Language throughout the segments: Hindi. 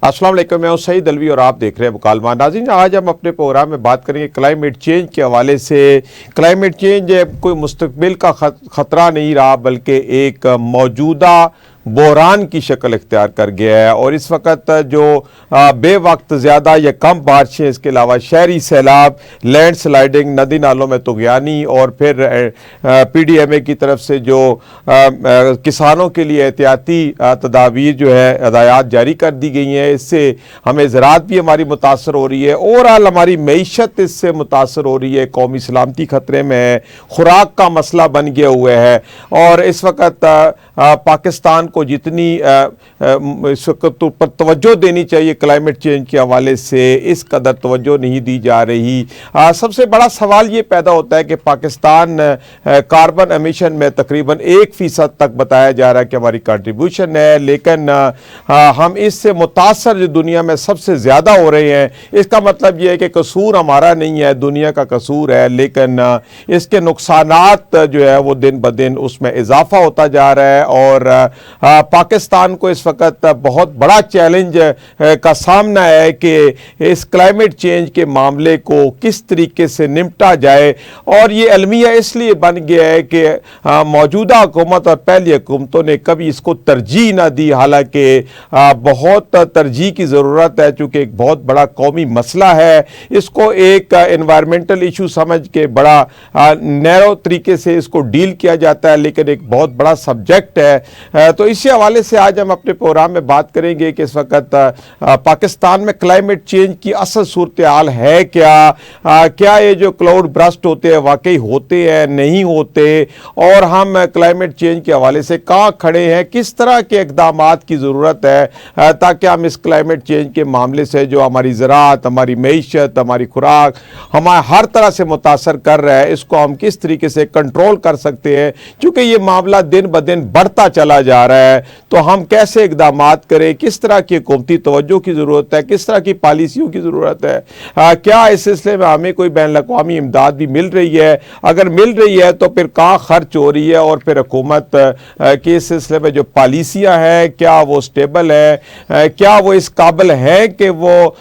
अस्सलाम वालेकुम, मैं हूं सईद दलवी और आप देख रहे हैं मुकालमा। नाज़रीन, आज हम अपने प्रोग्राम में बात करेंगे क्लाइमेट चेंज के हवाले से। क्लाइमेट चेंज कोई मुस्तकबिल का ख़तरा नहीं रहा, बल्कि एक मौजूदा बहरान की शक्ल इख्तियार कर गया है। और इस वक्त जो बेवक्त ज़्यादा या कम बारिशें, इसके अलावा शहरी सैलाब, लैंड स्लाइडिंग, नदी नालों में तुग़यानी और फिर PDMA की तरफ से जो किसानों के लिए एहतियाती तदाबीर जो है हदायत जारी कर दी गई हैं, इससे हमें ज़राअत भी हमारी मुतासर हो रही है। ओवरऑल हमारी मईशत इससे मुतासर हो रही है, कौमी सलामती ख़तरे में है, खुराक का मसला बन गया हुआ है। और इस वक्त पाकिस्तान को जितनी इस वक्त पर तवज्जो देनी चाहिए क्लाइमेट चेंज के हवाले से, इस कदर तवज्जो नहीं दी जा रही। सबसे बड़ा सवाल ये पैदा होता है कि पाकिस्तान कार्बन एमिशन में तकरीबन 1% तक बताया जा रहा है कि हमारी कंट्रीब्यूशन है, लेकिन हम इससे मुतासर जो दुनिया में सबसे ज़्यादा हो रहे हैं। इसका मतलब ये है कि कसूर हमारा नहीं है, दुनिया का कसूर है, लेकिन इसके नुकसानात जो है वो दिन ब दिन उसमें इजाफा होता जा रहा है। और पाकिस्तान को इस वक्त बहुत बड़ा चैलेंज का सामना है कि इस क्लाइमेट चेंज के मामले को किस तरीके से निपटा जाए। और ये अलमिया इसलिए बन गया है कि मौजूदा हुकूमत और पहली हुकूमतों ने कभी इसको तरजीह ना दी, हालांकि बहुत तरजीह की ज़रूरत है, चूँकि एक बहुत बड़ा कौमी मसला है। इसको एक एनवायरमेंटल इशू समझ के बड़ा नैरो तरीके से इसको डील किया जाता है, लेकिन एक बहुत बड़ा सब्जेक्ट है। तो इसी हवाले से आज हम अपने प्रोग्राम में बात करेंगे कि इस वक्त पाकिस्तान में क्लाइमेट चेंज की असल सूरत हाल है क्या ये जो क्लाउड बर्स्ट होते हैं वाकई होते हैं, नहीं होते, और हम क्लाइमेट चेंज के हवाले से कहाँ खड़े हैं, किस तरह के इक़दामात की ज़रूरत है ताकि हम इस क्लाइमेट चेंज के मामले से जो हमारी ज़राअत, हमारी मईशत, हमारी खुराक, हमारे हर तरह से मुतासर कर रहा है, इसको हम किस तरीके से कंट्रोल कर सकते हैं। चूँकि ये मामला दिन ब दिन बढ़ता चला जा रहा है, तो हम कैसे इक़दामात करें, किस तरह की हुकूमती तवज्जो की ज़रूरत है, किस तरह की पॉलिसियों की ज़रूरत है, क्या इस सिलसिले में हमें कोई बैनुल-अक़वामी इमदाद भी मिल रही है, अगर मिल रही है तो फिर कहाँ खर्च हो रही है, और फिर हुकूमत के इस सिलसिले में जो पॉलिसियाँ हैं क्या वो स्टेबल है, क्या वो इस काबिल है कि वो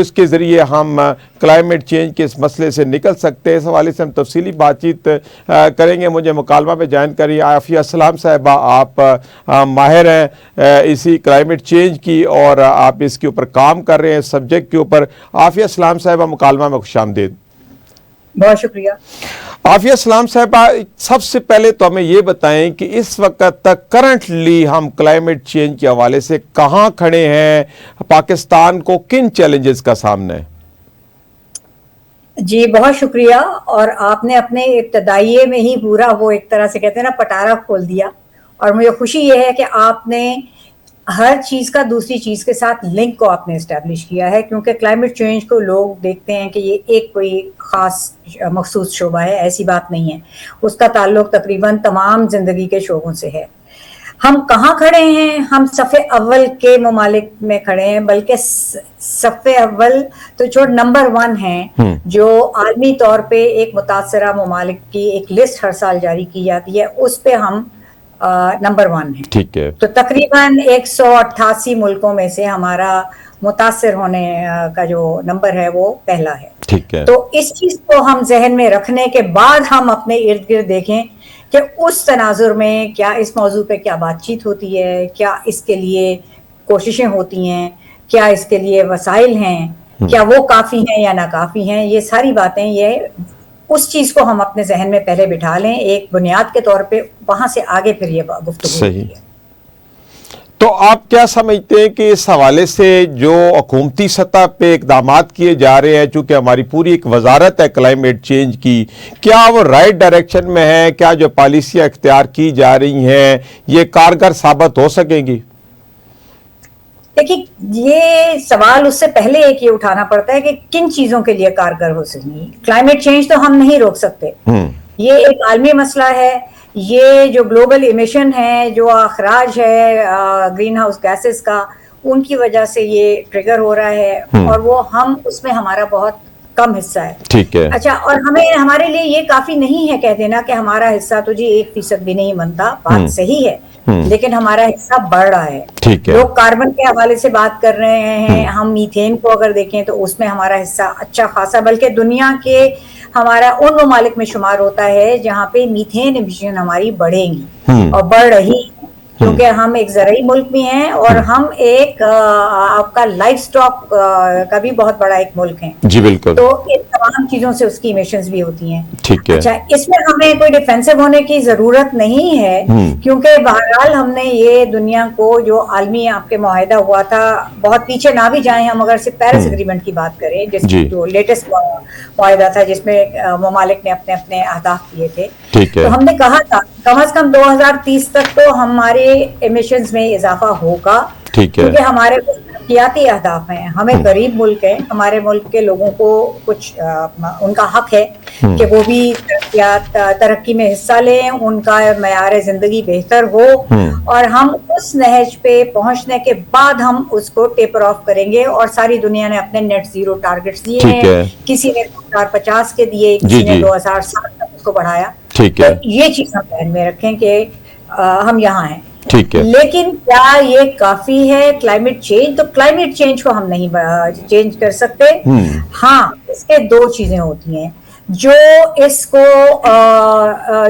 इसके ज़रिए हम क्लाइमेट चेंज के इस मसले से निकल सकते हैं। इस हवाले से हम तफसीली बातचीत करेंगे। मुझे मुकालमा में ज्वाइन करिए आफिया सलाम साहिबा, आप माहिर हैं इसी क्लाइमेट चेंज की और आप इसके ऊपर काम कर रहे हैं सब्जेक्ट के ऊपर। आफिया सलाम साहिबा, मुकालमा में खुशामदीद। बहुत शुक्रिया। आफिया सलाम साहिबा, सबसे पहले तो हमें ये बताएं कि इस वक्त तक करंटली हम क्लाइमेट चेंज के हवाले से कहाँ खड़े हैं, पाकिस्तान को किन चैलेंजेस का सामना है? जी बहुत शुक्रिया। और आपने अपने इब्तदाइये में ही पूरा वो एक तरह से कहते हैं ना पटारा खोल दिया, और मुझे खुशी ये है कि आपने हर चीज़ का दूसरी चीज़ के साथ लिंक को आपने इस्टेब्लिश किया है, क्योंकि क्लाइमेट चेंज को लोग देखते हैं कि ये एक कोई ख़ास मखसूस शोबा है, ऐसी बात नहीं है। उसका ताल्लुक तकरीबन तमाम ज़िंदगी के शोबों से है। हम कहाँ खड़े हैं? हम सफ़े अव्वल के ममालिक में खड़े हैं, बल्कि सफ़े अव्वल तो छोड़ नंबर 1 हैं, जो आलमी तौर पे एक मुतासरा ममालिक की एक लिस्ट हर साल जारी की जाती है, उस पे हम नंबर 1 है। ठीक है। तो तकरीबन 188 मुल्कों में से हमारा मुतासर होने का जो नंबर है वो पहला है। ठीक है। तो इस चीज को हम जहन में रखने के बाद हम अपने इर्द गिर्द देखें कि उस तनाजुर में क्या इस मौजू पे क्या बातचीत होती है, क्या इसके लिए कोशिशें होती हैं, क्या इसके लिए वसाइल हैं, क्या वो काफ़ी हैं या ना काफ़ी हैं। ये सारी बातें, ये उस चीज़ को हम अपने जहन में पहले बिठा लें एक बुनियाद के तौर पे, वहाँ से आगे फिर ये गुफ्तगू होती है। तो आप क्या समझते हैं कि इस हवाले से जो हुकूमती सतह पे इक़दामात किए जा रहे हैं, चूँकि हमारी पूरी एक वजारत है क्लाइमेट चेंज की, क्या वो राइट डायरेक्शन में है? क्या जो पॉलिसियाँ इख्तियार की जा रही हैं ये कारगर साबित हो सकेंगी? देखिए, ये सवाल उससे पहले एक ये उठाना पड़ता है कि किन चीज़ों के लिए कारगर हो सकेंगी। क्लाइमेट चेंज तो हम नहीं रोक सकते, ये एक आलमी मसला है। ये जो ग्लोबल इमिशन है, जो अखराज है ग्रीन हाउस गैसेस का, उनकी वजह से ये ट्रिगर हो रहा है, और वो हम उसमें हमारा बहुत कम हिस्सा है। ठीक है। अच्छा, और हमारे लिए ये काफी नहीं है कह देना कि हमारा हिस्सा तो जी 1% भी नहीं बनता। बात सही है, लेकिन हमारा हिस्सा बढ़ रहा है। ठीक है। लोग कार्बन के हवाले से बात कर रहे हैं, हम मीथेन को अगर देखें तो उसमें हमारा हिस्सा अच्छा खासा, बल्कि दुनिया के हमारा उन ममालिक में शुमार होता है जहाँ पे मीथेन एमिशन हमारी बढ़ेंगी और बढ़ रही, क्योंकि हम एक ज़राई मुल्क भी हैं और हम एक आपका लाइफ स्टॉक का भी बहुत बड़ा एक मुल्क है। जी बिल्कुल। तो इन तमाम चीजों से उसकी इमिशंस भी होती हैं। ठीक है। अच्छा, इसमें हमें कोई डिफेंसिव होने की जरूरत नहीं है, क्योंकि बहरहाल हमने ये दुनिया को जो आलमी आपके मुआहिदा हुआ था, बहुत पीछे ना भी जाएं हम, अगर सिर्फ पेरिस एग्रीमेंट की बात करें, जिस जी। जो लेटेस्ट मुआहिदा था जिसमें ममालिक ने अपने अपने अहदाफ किए थे, ठीक है। तो हमने कहा था कम से कम 2030 तक तो हमारे एमिशंस में इजाफा होगा। ठीक है। क्योंकि हमारे कुछ तरक्याती अहदाफ हैं, हमें गरीब मुल्क है, हमारे मुल्क के लोगों को कुछ उनका हक है कि वो भी तरक्की में हिस्सा लें, उनका मयार जिंदगी बेहतर हो, और हम उस नहज पे पहुंचने के बाद हम उसको टेपर ऑफ करेंगे। और सारी दुनिया ने अपने नेट जीरो टारगेट्स दिए हैं, किसी ने 2050 के दिए, किसी ने 2060 तक उसको बढ़ाया। ठीक तो है। ये चीज हम ध्यान में रखें कि हम यहाँ हैं। ठीक है। लेकिन क्या ये काफी है क्लाइमेट चेंज? तो क्लाइमेट चेंज को हम नहीं चेंज कर सकते। हाँ, इसके दो चीजें होती हैं जो इसको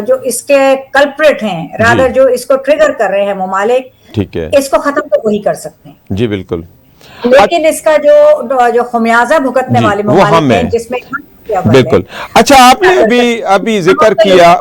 जो इसके कल्प्रिट हैं, रादर जो इसको ट्रिगर कर रहे हैं ममालिक, ठीक है, इसको खत्म तो वही कर सकते हैं। जी बिल्कुल। लेकिन इसका जो खमियाजा भुगतने वाले ममालिक हैं, जिसमें बिल्कुल। अच्छा, आपने अभी जिक्र किया,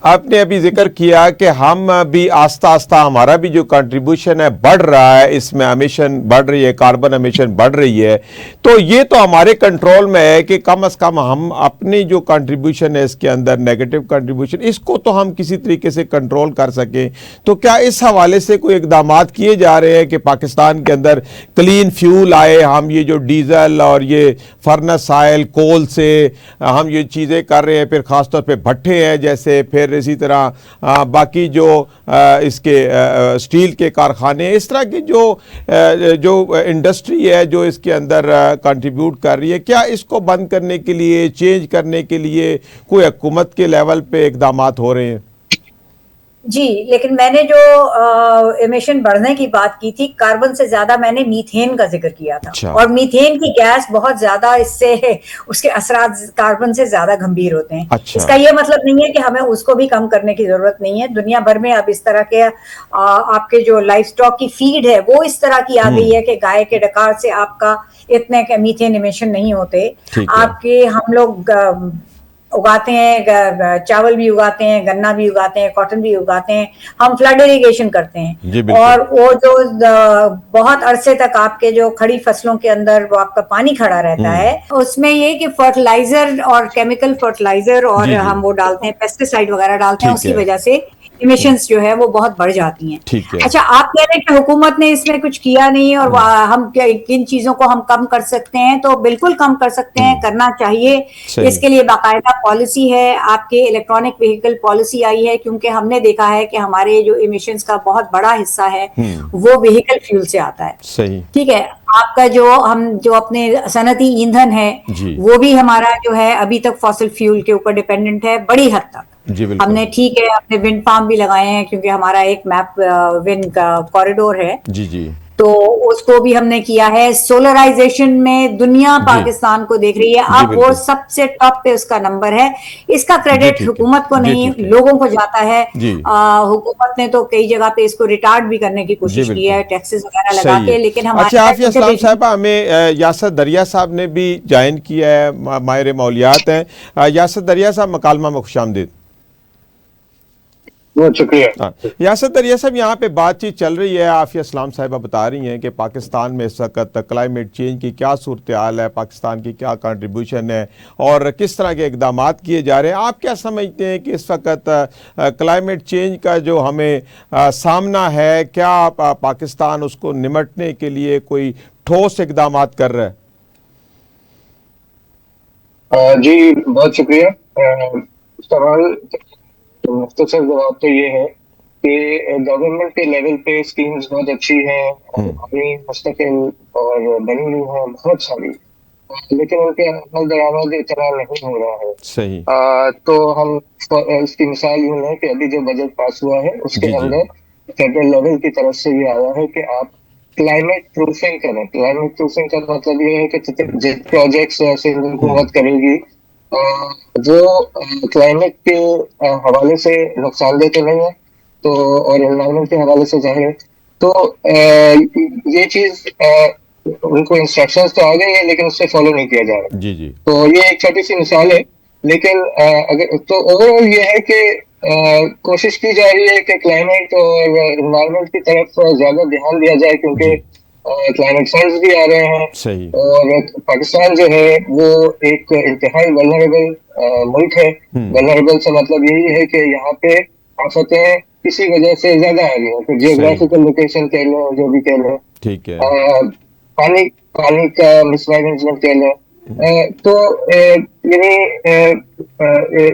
आपने अभी जिक्र किया कि हम भी आस्ता आस्ता हमारा भी जो कंट्रीब्यूशन है बढ़ रहा है, इसमें एमिशन बढ़ रही है, कार्बन एमिशन बढ़ रही है, तो ये तो हमारे कंट्रोल में है कि कम से कम हम अपनी जो कंट्रीब्यूशन है इसके अंदर नेगेटिव कंट्रीब्यूशन, इसको तो हम किसी तरीके से कंट्रोल कर सकें। तो क्या इस हवाले से कोई इकदाम किए जा रहे हैं कि पाकिस्तान के अंदर क्लीन फ्यूल आए, हम ये जो डीजल और ये फर्नेस ऑयल कोल से हम ये चीज़ें कर रहे हैं, फिर ख़ासतौर पे भट्ठे हैं जैसे, फिर इसी तरह बाकी जो इसके स्टील के कारखाने, इस तरह की जो इंडस्ट्री है जो इसके अंदर कंट्रीब्यूट कर रही है, क्या इसको बंद करने के लिए, चेंज करने के लिए कोई हुकूमत के लेवल पे इकदाम हो रहे हैं? जी, लेकिन मैंने जो एमिशन बढ़ने की बात की थी, कार्बन से ज्यादा मैंने मीथेन का जिक्र किया था। अच्छा। और मीथेन की गैस बहुत ज्यादा, इससे उसके असरात कार्बन से ज्यादा गंभीर होते हैं। अच्छा। इसका ये मतलब नहीं है कि हमें उसको भी कम करने की जरूरत नहीं है। दुनिया भर में अब इस तरह के आपके जो लाइफ स्टॉक की फीड है वो इस तरह की आ गई है कि गाय के डकार से आपका इतने के मीथेन एमिशन नहीं होते। आपके हम लोग उगाते हैं, चावल भी उगाते हैं, गन्ना भी उगाते हैं, कॉटन भी उगाते हैं, हम फ्लड इरिगेशन करते हैं, और वो जो बहुत अरसे तक आपके जो खड़ी फसलों के अंदर वो आपका पानी खड़ा रहता है, उसमें ये कि फर्टिलाइजर और केमिकल फर्टिलाइजर और हम वो डालते हैं, पेस्टिसाइड वगैरह डालते हैं, उसकी वजह से इमिशंस जो है वो बहुत बढ़ जाती हैं। अच्छा, आप कह रहे हैं कि हुकूमत ने इसमें कुछ किया नहीं और हम किन चीजों को हम कम कर सकते हैं? तो बिल्कुल कम कर सकते हैं, करना चाहिए। इसके लिए बाकायदा पॉलिसी है, आपके इलेक्ट्रॉनिक व्हीकल पॉलिसी आई है, क्योंकि हमने देखा है कि हमारे जो इमिशंस का बहुत बड़ा हिस्सा है वो व्हीकल फ्यूल से आता है। सही। ठीक है, आपका जो अपने सनती ईंधन है वो भी हमारा जो है अभी तक फॉसिल फ्यूल के ऊपर डिपेंडेंट है बड़ी हद तक। हमने ठीक है अपने विंड फार्म भी लगाए हैं, क्योंकि हमारा एक मैप विंड का कॉरिडोर है, जी, तो उसको भी हमने किया है। सोलराइजेशन में दुनिया पाकिस्तान को देख रही है, अब वो सबसे टॉप पे उसका नंबर है। इसका क्रेडिट हुकूमत को नहीं, लोगों को जाता है। हुकूमत ने तो कई जगह पे इसको रिटार्ड भी करने की कोशिश की है, टैक्सेस वगैरह लगा के, लेकिन हमारे अच्छा, आफिया इस्लाम साहबा, हमें यासर दरिया साहब ने भी ज्वाइन किया है, माहिर मौलियात हैं। यासर दरिया साहब, मकालमा में खुशामदीद। बहुत शुक्रिया। यासर दरिया साहब, यहाँ पे बातचीत चल रही है, आफिया इस्लाम साहिबा बता रही हैं कि पाकिस्तान में इस वक्त क्लाइमेट चेंज की क्या सूरत हाल है, पाकिस्तान की क्या कंट्रीब्यूशन है और किस तरह के इकदाम किए जा रहे हैं। आप क्या समझते हैं कि इस वक्त क्लाइमेट चेंज का जो हमें सामना है, क्या पाकिस्तान उसको निमटने के लिए कोई ठोस इकदाम कर रहा है? जी बहुत शुक्रिया। सवाल तो मुख्तसर जवाब तो ये है कि गवर्नमेंट के लेवल पे स्कीम्स बहुत अच्छी हैं, अभी मुस्तकिल और बनी हुई हैं बहुत सारी, लेकिन उनके अमल दरामद इतना नहीं हो रहा है। सही। तो हम इसकी मिसाल यूं है कि अभी जो बजट पास हुआ है उसके अंदर फेडरल लेवल की तरफ से भी आया है कि आप क्लाइमेट प्रूफिंग करें। क्लाइमेट प्रूफिंग का मतलब ये है कि जितने प्रोजेक्ट्स सेंट्रल हुकूमत करेगी जो क्लाइमेट के हवाले से नुकसानदेह तो नहीं है, तो और एनवायरमेंट के हवाले से जाहिर, तो ये चीज उनको इंस्ट्रक्शंस तो आ गई है लेकिन उससे फॉलो नहीं किया जा रहा। जी जी। तो ये एक छोटी सी मिसाल है, लेकिन अगर तो ओवरऑल ये है कि कोशिश की जा रही है कि क्लाइमेट और एनवायरनमेंट की तरफ ज्यादा ध्यान दिया जाए, क्योंकि जी। क्लाइमेट चेंज भी आ रहे हैं। सही। और पाकिस्तान जो है वो एक इंतहाई वल्नरेबल मुल्क है। वल्नरेबल से मतलब यही है कि यहाँ पे आफतें किसी वजह से ज्यादा आ गई हैं, फिर जियोग्राफिकल लोकेशन कह लो, जो भी कह लो, ठीक है। पानी पानी का मिसमैनेजमेंट कह लो। तो यानी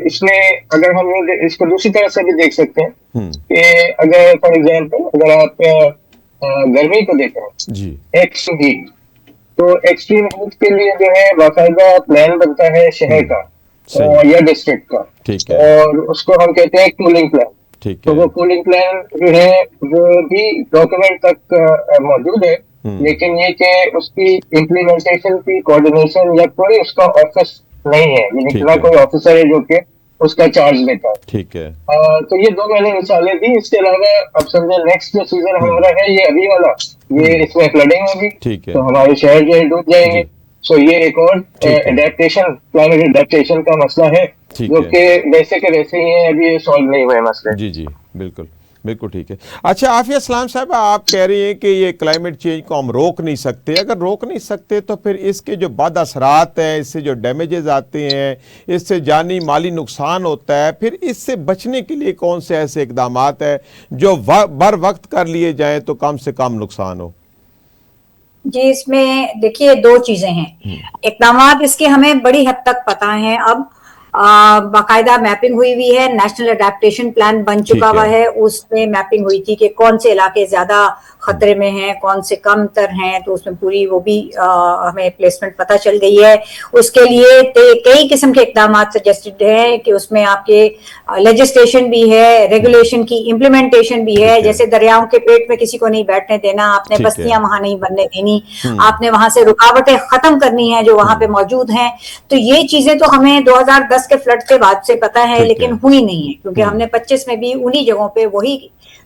इसमें अगर हम इसको दूसरी तरह से भी देख सकते हैं कि अगर फॉर एग्जांपल अगर आप गर्मी को देखें जी। एक्सट्रीम हीट, तो एक्सट्रीम हीट के लिए जो है बाकायदा प्लान बनता है शहर का या डिस्ट्रिक्ट का, ठीक है। और उसको हम कहते हैं कूलिंग प्लान। ठीक तो है। वो कूलिंग प्लान जो है वो भी डॉक्यूमेंट तक मौजूद है, लेकिन ये कि उसकी इम्प्लीमेंटेशन की कोऑर्डिनेशन या कोई उसका ऑफिस नहीं है, यानी ठीक ना है। कोई ऑफिसर है जो कि उसका चार्ज लेता है। ठीक है। तो ये दो मैंने मिसालें दी। इसके अलावा अब समझे नेक्स्ट जो सीजन हमारा है ये अभी वाला, ये इसमें फ्लडिंग होगी, ठीक है। तो हमारे शहर जो है डूब जाएंगे। जी। सो ये एक और ठीक है। एडेप्टेशन, क्लाइमेट एडेप्टेशन का मसला है, ठीक जो है। कि वैसे के वैसे ही है, अभी ये सॉल्व नहीं हुए मसले। जी जी, बिल्कुल बिल्कुल ठीक है। अच्छा आफिया सलाम साहब, आप कह रही हैं कि ये क्लाइमेट चेंज को हम रोक नहीं सकते। अगर रोक नहीं सकते तो फिर इसके जो बद असरात हैं, इससे जो डैमेजेस आते हैं, इससे जानी माली नुकसान होता है, फिर इससे बचने के लिए कौन से ऐसे इकदाम हैं जो बर वक्त कर लिए जाएं तो कम से कम नुकसान हो? जी, इसमें देखिए दो चीजें हैं। इकदामात इसके हमें बड़ी हद तक पता है। अब बाकायदा मैपिंग हुई हुई है, नेशनल अडेप्टेशन प्लान बन चुका हुआ है, उसमें मैपिंग हुई थी कि कौन से इलाके ज्यादा खतरे में हैं, कौन से कम तर हैं, तो उसमें पूरी वो भी हमें प्लेसमेंट पता चल गई है। उसके लिए कई किस्म के इकदाम सजेस्टेड हैं कि उसमें आपके लेजिस्लेशन भी है, रेगुलेशन की इम्प्लीमेंटेशन भी है। जैसे दरियाओं के पेट में किसी को नहीं बैठने देना, आपने बस्तियां वहां नहीं बनने देनी, आपने वहां से रुकावटें खत्म करनी है जो वहां पे मौजूद हैं। तो ये चीजें तो हमें 2010 के फ्लड के बाद से पता है, लेकिन हुई नहीं है, क्योंकि हमने 25 में भी उन्हीं जगहों पे वही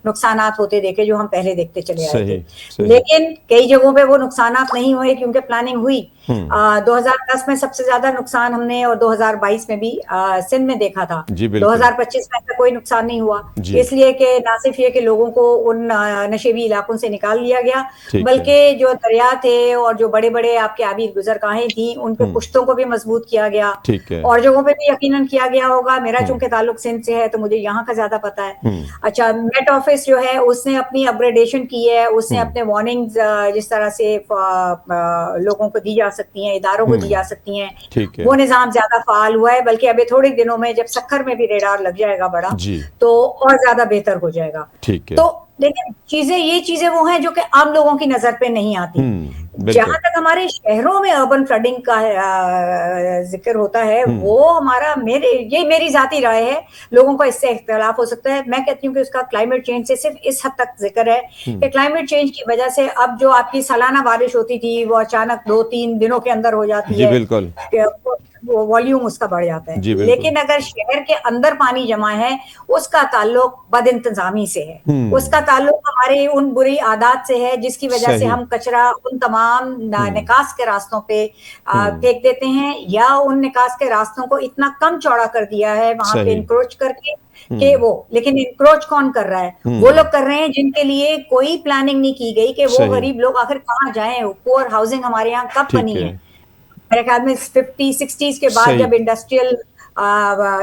नुकसानात होते देखे जो हम पहले देखते चले आए थे। लेकिन कई जगहों पे वो नुकसानात नहीं हुए क्योंकि प्लानिंग हुई। 2010 में सबसे ज्यादा नुकसान हमने और 2022 में भी सिंध में देखा था। 2025 में ऐसा कोई नुकसान नहीं हुआ, इसलिए कि ना सिर्फ ये कि लोगों को उन नशेबी इलाकों से निकाल लिया गया, बल्कि जो दरिया थे और जो बड़े बड़े आपके आबी गुजरगाहें थी उनके पुश्तों को भी मजबूत किया गया, और जगहों पे भी यकीनन किया गया होगा। मेरा चूंकि ताल्लुक सिंध से है तो मुझे यहाँ का ज्यादा पता है। अच्छा, मेट ऑफिस जो है उसने अपनी अपग्रेडेशन की है, उसने अपने वार्निंग्स जिस तरह से लोगों को दी जा सकती हैं, इदारों को दी जा सकती हैं, वो निजाम ज्यादा फाल हुआ है। बल्कि अभी थोड़े दिनों में जब सक्खर में भी रेडार लग जाएगा बड़ा, तो और ज्यादा बेहतर हो जाएगा। तो लेकिन ये चीजें वो हैं जो कि आम लोगों की नजर पे नहीं आती। जहां तक हमारे शहरों में अर्बन फ्लडिंग का जिक्र होता है, वो हमारा मेरी जाती राय है, लोगों का इससे इख्तिलाफ हो सकता है। मैं कहती हूँ कि उसका क्लाइमेट चेंज से सिर्फ इस हद तक जिक्र है कि क्लाइमेट चेंज की वजह से अब जो आपकी सालाना बारिश होती थी वो अचानक 2-3 दिनों के अंदर हो जाती है, बिल्कुल वो वॉल्यूम उसका बढ़ जाता है। लेकिन अगर शहर के अंदर पानी जमा है, उसका ताल्लुक बदइंतजामी से है, उसका ताल्लुक हमारे उन बुरी आदत से है जिसकी वजह से हम कचरा उन तमाम निकास के रास्तों पे फेंक देते हैं, या उन निकास के रास्तों को इतना कम चौड़ा कर दिया है वहां पे इंक्रोच करके कि वो, लेकिन इंक्रोच कौन कर रहा है? वो लोग कर रहे हैं जिनके लिए कोई प्लानिंग नहीं की गई कि वो गरीब लोग आखिर कहाँ जाएं। पुअर हाउसिंग हमारे यहाँ कब बनी है? मेरे ख्याल में 50-60s के बाद जब इंडस्ट्रियल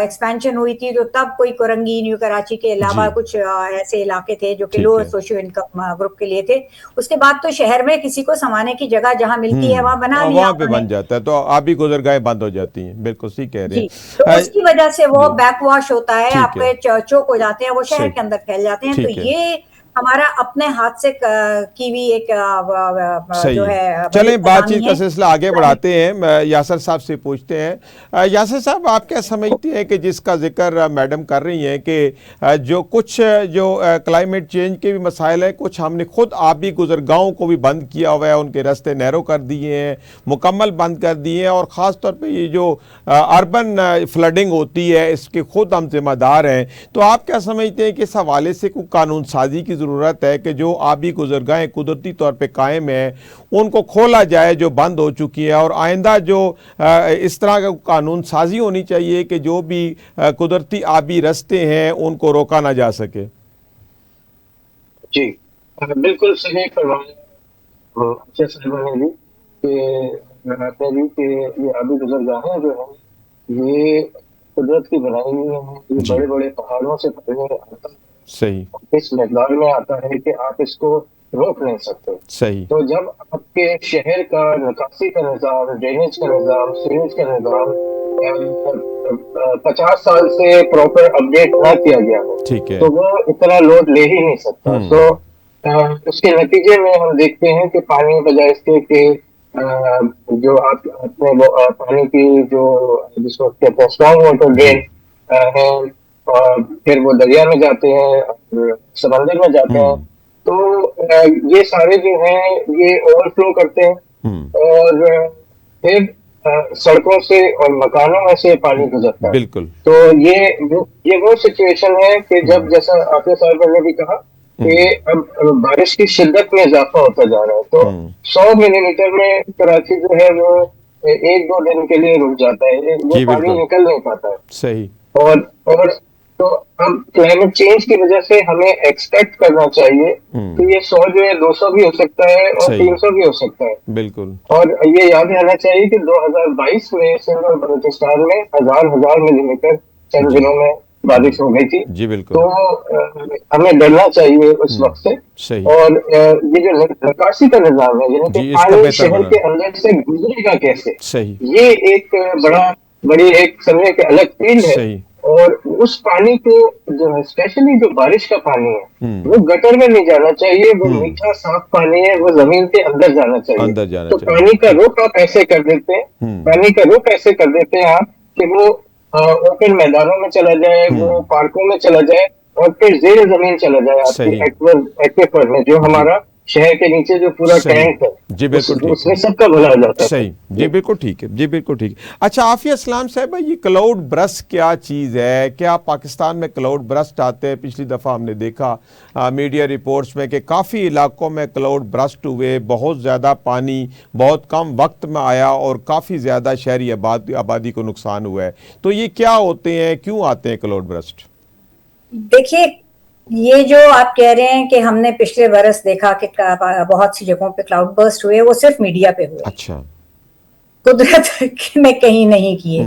एक्सपेंशन हुई थी, तो तब कोई कोरंगी, न्यू कराची के अलावा कुछ ऐसे इलाके थे जो कि लोअर सोशियो इनकम ग्रुप के लिए थे। उसके बाद तो शहर में किसी को समाने की जगह जहाँ मिलती है वहां बना लिया, वहां पे बन जाता है, तो आबी गुजरगाहें बंद हो जाती हैं। बिल्कुल सही कह रहे हैं। तो उसकी वजह से वो बैकवॉश होता है, आपके चौक हो जाते हैं, वो शहर के अंदर फैल जाते हैं। तो ये हमारा अपने हाथ से की हुई एक सही जो है। है चलें बड़ी बातचीत कहानी का है। सिलसिला आगे बढ़ाते हैं। यासर साहब से पूछते हैं, यासर साहब आप क्या समझते हैं कि जिसका जिक्र मैडम कर रही हैं कि जो कुछ जो क्लाइमेट चेंज के भी मसाइल हैं, कुछ हमने खुद आबी गुजरगाहों को भी बंद किया हुआ है, उनके रास्ते नैरो कर दिए हैं, मुकम्मल बंद कर दिए हैं, और ख़ास तौर पे ये जो अर्बन फ्लडिंग होती है इसके खुद हम जिम्मेदार हैं। तो आप क्या समझते हैं कि इस हवाले से कोई कानून साजी की ज़रूरत है कि जो आबी गुजरगाहें कुदरती तौर पे कायम हैं उनको खोला जाए जो बंद हो चुकी है, और आइंदा जो इस तरह का कानून साजी होनी चाहिए कि जो भी कुदरती आबी रास्ते हैं उनको रोका ना जा सके? जी, बिल्कुल सही फरमाया अच्छे साहिबा ने भी कि आपने भी कि ये आबी गुजरगाहें जो हैं ये कुदरत की बनाई हुई हैं, ये जी बड़े बड़े पहाड़ों से पानी आता है, सही इस मकदार में आता है कि आप इसको रोक नहीं सकते। सही। तो जब आपके शहर का निकासी का निज़ाम, ड्रेनेज का निज़ाम, सीवेज का निज़ाम 50 साल से प्रॉपर अपडेट ना किया गया हो ठीक है। तो वो इतना लोड ले ही नहीं सकता। तो उसके नतीजे में हम देखते हैं कि पानी बजाय इसके कि जो आपने वो पानी की जो जिसको कहते हैं स्ट्रॉन्ग वाटर ड्रेन है, और फिर वो दरिया में जाते हैं और समंदर में जाते हैं, तो ये सारे जो हैं ये ओवरफ्लो करते हैं और फिर सड़कों से और मकानों में से पानी गुजरता है। बिल्कुल। तो ये वो सिचुएशन है कि जब जैसा आपने साहब ने भी कहा कि अब बारिश की शिद्दत में इजाफा होता जा रहा है, तो 100 मिलीमीटर में कराची जो है वो 1-2 दिन के लिए रुक जाता है, वो जी पानी बिल्कुल निकल नहीं पाता है। सही। और तो अब क्लाइमेट चेंज की वजह से हमें एक्सपेक्ट करना चाहिए कि ये 100 जो है 200 भी हो सकता है और सही 300 भी हो सकता है। बिल्कुल और ये याद रहना चाहिए कि 2022 में सिंध और बलूचिस्तान में हजार मिलीमीटर चंद जी दिनों में बारिश हो गई थी। जी बिल्कुल तो हमें डरना चाहिए उस वक्त से। सही। और ये जो निकासी का निजाम है, यानी कि जी इसका पानी बेहतर शहर बना। के अंदर से गुजरेगा कैसे, सही ये एक बड़ी एक समझे कि अलग फील्ड है। सही। और उस पानी को जो है स्पेशली जो बारिश का पानी है वो गटर में नहीं जाना चाहिए, वो मीठा साफ पानी है, वो जमीन के अंदर जाना चाहिए। अंदर जाना तो चाहिए। पानी का रुख आप ऐसे कर देते हैं, पानी का रुख ऐसे कर देते हैं आप कि वो ओपन मैदानों में चला जाए, वो पार्कों में चला जाए और फिर जेर जमीन चला जाए आपकी सही एक्वेफर में, जो जी हमारा शहर के नीचे जो पूरा सही टैंक है जी बिल्कुल ठीक उसमें है। सबका भला हो जाता है। सही जी बिल्कुल ठीक है जी बिल्कुल ठीक है। अच्छा आफिया इस्लाम साहब, ये क्लाउड ब्रस्ट क्या चीज़ है? क्या पाकिस्तान में क्लाउड ब्रस्ट आते हैं? पिछली दफ़ा हमने देखा मीडिया रिपोर्ट्स में कि काफ़ी इलाकों में क्लाउड ब्रस्ट हुए, बहुत ज़्यादा पानी बहुत कम वक्त में आया और काफ़ी ज़्यादा शहरी आबादी को नुकसान हुआ है। तो ये क्या होते हैं, क्यों आते हैं क्लाउड ब्रस्ट? देखिए, ये जो आप कह रहे हैं कि हमने पिछले बरस देखा कि बहुत सी जगहों पे क्लाउड बर्स्ट हुए, वो सिर्फ मीडिया पे हुए, अच्छा कुदरत में कहीं नहीं किए।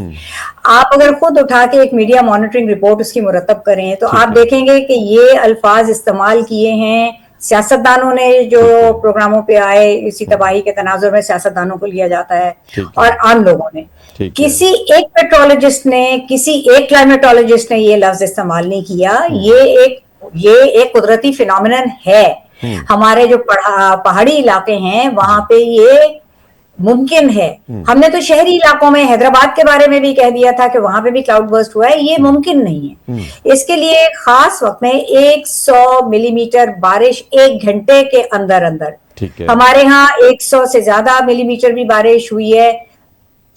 आप अगर खुद उठा के एक मीडिया मॉनिटरिंग रिपोर्ट उसकी मुरतब करें तो आप देखेंगे कि ये अल्फाज इस्तेमाल किए हैं सियासतदानों ने, जो प्रोग्रामों पे आए, इसी तबाही के तनाजुर में सियासतदानों को लिया जाता है, और आम लोगों ने। किसी एक पेट्रोलॉजिस्ट ने, किसी एक क्लाइमेटोलॉजिस्ट ने ये लफ्ज इस्तेमाल नहीं किया। ये एक कुदरती फिनोमिनन है। हमारे जो पहाड़ी इलाके हैं वहां पे ये मुमकिन है। हमने तो शहरी इलाकों में हैदराबाद के बारे में भी कह दिया था कि वहां पे भी क्लाउड बर्स्ट हुआ है, ये मुमकिन नहीं है। इसके लिए खास वक्त में 100 मिलीमीटर बारिश 1 घंटे के अंदर अंदर, हमारे यहाँ 100 से ज्यादा मिलीमीटर भी बारिश हुई है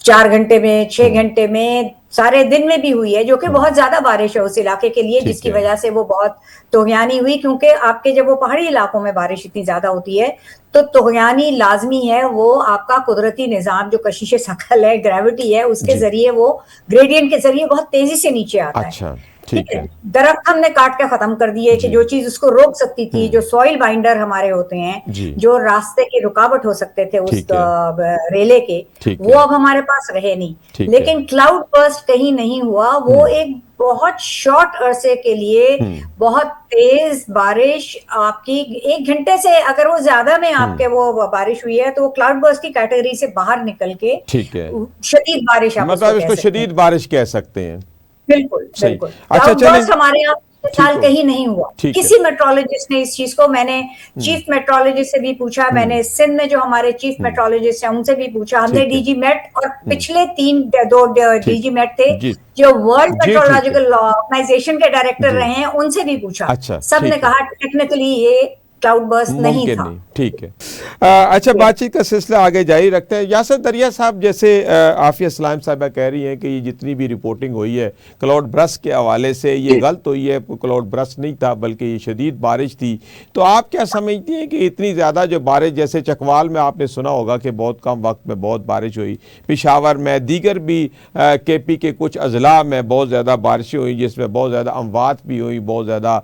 4 घंटे में, 6 घंटे में, सारे दिन में भी हुई है, जो कि बहुत ज्यादा बारिश है उस इलाके के लिए, जिसकी वजह से वो बहुत तोगयानी हुई। क्योंकि आपके जब वो पहाड़ी इलाकों में बारिश इतनी ज्यादा होती है तो तोगयानी लाजमी है। वो आपका कुदरती निजाम जो कशिश सकल है, ग्रेविटी है, उसके जरिए, वो ग्रेडियंट के जरिए बहुत तेजी से नीचे आता है। ठीक है, दरख्त हमने काट के खत्म कर दिए कि जो चीज उसको रोक सकती थी, जो सॉइल बाइंडर हमारे होते हैं, जो रास्ते की रुकावट हो सकते थे उस रेले के, वो अब हमारे पास रहे नहीं। लेकिन क्लाउड बर्स्ट कहीं नहीं हुआ, वो एक बहुत शॉर्ट अरसे के लिए बहुत तेज बारिश, आपकी 1 घंटे से अगर वो ज्यादा में आपके वो बारिश हुई है तो वो क्लाउड बर्स्ट की कैटेगरी से बाहर निकल के शदीद बारिश, मतलब इसको शदीद बारिश कह सकते हैं। बिल्कुल बिल्कुल। अच्छा चलिए, हमारे यहाँ साल कहीं नहीं हुआ। ठीक है। किसी मेट्रोलॉजिस्ट ने इस चीज को, मैंने चीफ मेट्रोलॉजिस्ट से भी पूछा, मैंने सिंध में जो हमारे चीफ मेट्रोलॉजिस्ट हैं उनसे भी पूछा, हमने ठीक है। डीजी मेट और पिछले दो डीजी मेट थे जी जो वर्ल्ड जी, ठीक है। मेट्रोलॉजिकल ऑर्गेनाइजेशन के डायरेक्टर जी। रहे हैं, उनसे भी पूछा। अच्छा, सबने ठीक है। कहा टेक्निकली ये क्लाउड बर्स्ट नहीं मुमकिन था। नहीं, ठीक है। अच्छा, बातचीत का सिलसिला आगे जारी रखते हैं। यासर दरिया साहब, जैसे आफिया सलाम साहबा कह रही हैं कि ये जितनी भी रिपोर्टिंग हुई है क्लाउड बर्स्ट के हवाले से, ये गलत हुई है, क्लाउड बर्स्ट नहीं था बल्कि ये शदीद बारिश थी। तो आप क्या समझती हैं कि इतनी ज़्यादा जो बारिश, जैसे चकवाल में आपने सुना होगा कि बहुत कम वक्त में बहुत बारिश हुई, पेशावर में, दीगर भी KP के कुछ अजला में बहुत ज़्यादा बारिशें हुई जिसमें बहुत ज़्यादा अमवात भी हुई, बहुत ज़्यादा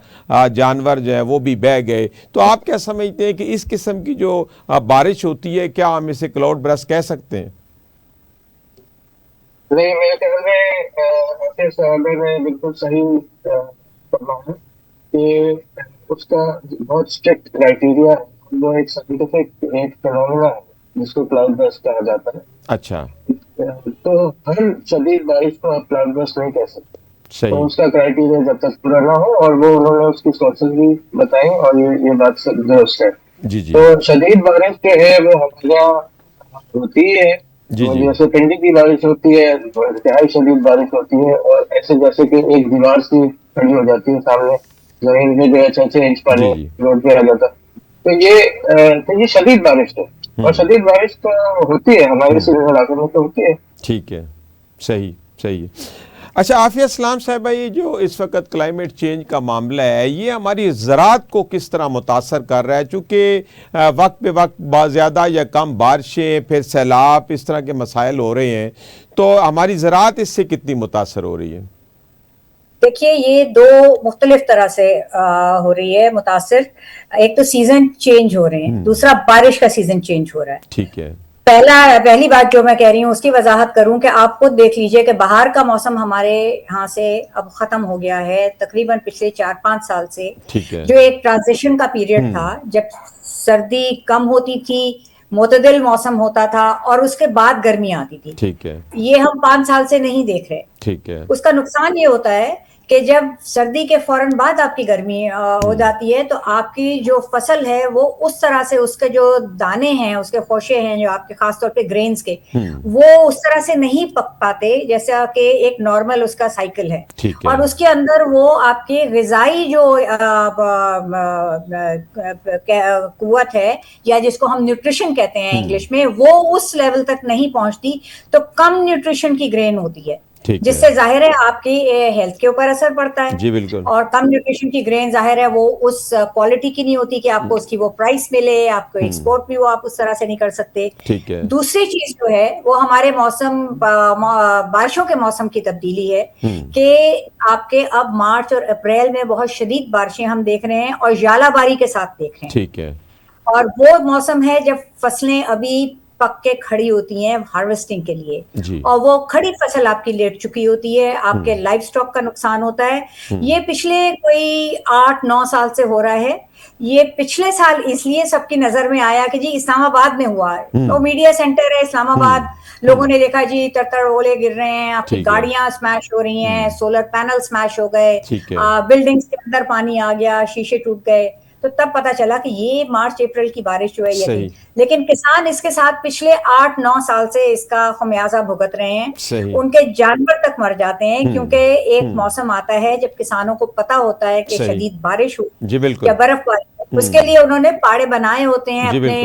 जानवर जो हैं वो भी बह गए। तो आप क्या समझते हैं कि इस किस्म की जो बारिश होती है, क्या हम इसे क्लाउड बर्स्ट कह सकते हैं? नहीं, मेरे ख्याल में आसिफ साहब ने बिल्कुल सही फरमाया कि उसका बहुत स्ट्रिक्ट क्राइटेरिया है। वो एक साइंटिफिक एक फिनोमेना है जिसको क्लाउड बर्स्ट कहा जाता है। अच्छा, तो हर शदीद बारिश को आप क्लाउड बर्स्ट नहीं कह सकते। तो सही। उसका क्राइटेरिया जब तक पूरा ना हो, और वो उन्होंने उसकी सोर्सेज भी बताई, और ये बात सब दुरुस्त है। जी जी तो शदीद बारिश जो है वो हमारे यहाँ होती है, जी तो जी जैसे पिंडी की बारिश होती है, तो इंतहाई शदीद बारिश होती है, और ऐसे जैसे कि एक दीवार सी खड़ी हो जाती है सामने, जमीन में जो है 6-6 इंच पानी जी रोड पे आ जाता है। तो ये शदीद बारिश है, और शदीद बारिश तो होती है हमारे सिरे इलाके में, तो होती है। ठीक है, सही सही है। अच्छा, आफिया सलाम साहबा, ये जो इस वक्त क्लाइमेट चेंज का मामला है, ये हमारी ज़राअत को किस तरह मुतासर कर रहा है? चूँकि वक्त पे वक्त ज़्यादा या कम बारिशें, फिर सैलाब, इस तरह के मसाइल हो रहे हैं, तो हमारी ज़राअत इससे कितनी मुतासर हो रही है? देखिए, ये दो मुख्तलिफ तरह से हो रही है मुतासिर। एक तो सीजन चेंज हो रहे हैं, दूसरा बारिश का सीजन चेंज हो रहा है। ठीक है। पहली बात जो मैं कह रही हूँ उसकी वजाहत करूं कि आप खुद देख लीजिए कि बाहर का मौसम हमारे यहाँ से अब खत्म हो गया है, तकरीबन पिछले 4-5 साल से। ठीक है। जो एक ट्रांजिशन का पीरियड था जब सर्दी कम होती थी, मुतदिल मौसम होता था और उसके बाद गर्मी आती थी, ठीक है। ये हम 5 साल से नहीं देख रहे। ठीक है। उसका नुकसान ये होता है कि जब सर्दी के फौरन बाद आपकी गर्मी हो जाती है, तो आपकी जो फसल है वो उस तरह से, उसके जो दाने हैं, उसके खोशे हैं जो आपके खासतौर पे ग्रेन्स के, वो उस तरह से नहीं पक पाते जैसा कि एक नॉर्मल उसका साइकिल है। ठीक है। और उसके अंदर वो आपके ग़िज़ाई जो कुव्वत है, या जिसको हम न्यूट्रिशन कहते हैं इंग्लिश में, वो उस लेवल तक नहीं पहुंचती, तो कम न्यूट्रिशन की ग्रेन होती है, जिससे जाहिर है आपकी हेल्थ के ऊपर असर पड़ता है। जी बिल्कुल। और कम न्यूट्रिशन की ग्रेन जाहिर है वो उस क्वालिटी की नहीं होती कि आपको उसकी वो प्राइस मिले, आपको एक्सपोर्ट भी वो आप उस तरह से नहीं कर सकते। ठीक है। दूसरी चीज जो है वो हमारे मौसम, बारिशों के मौसम की तब्दीली है कि आपके अब मार्च और अप्रैल में बहुत शदीद बारिशें हम देख रहे हैं और ज्वालाबारी के साथ देख रहे हैं। ठीक है। और वो मौसम है जब फसलें अभी पक के खड़ी होती हैं हार्वेस्टिंग के लिए, और वो खड़ी फसल आपकी लेट चुकी होती है, आपके लाइफ स्टॉक का नुकसान होता है। ये पिछले कोई 8-9 साल से हो रहा है। ये पिछले साल इसलिए सबकी नजर में आया कि जी इस्लामाबाद में हुआ है, तो मीडिया सेंटर है इस्लामाबाद, लोगों ने देखा जी तर ओले गिर रहे हैं, आपकी गाड़ियां स्मैश हो रही हैं, सोलर पैनल स्मैश हो गए, बिल्डिंग्स के अंदर पानी आ गया, शीशे टूट गए। तो तब पता चला कि ये मार्च अप्रैल की बारिश जो है ये थी। लेकिन किसान इसके साथ पिछले 8-9 साल से इसका खमियाजा भुगत रहे हैं। उनके जानवर तक मर जाते हैं, क्योंकि एक मौसम आता है जब किसानों को पता होता है कि शदीद बारिश हो या बर्फबारी, उसके लिए उन्होंने पाड़े बनाए होते हैं अपने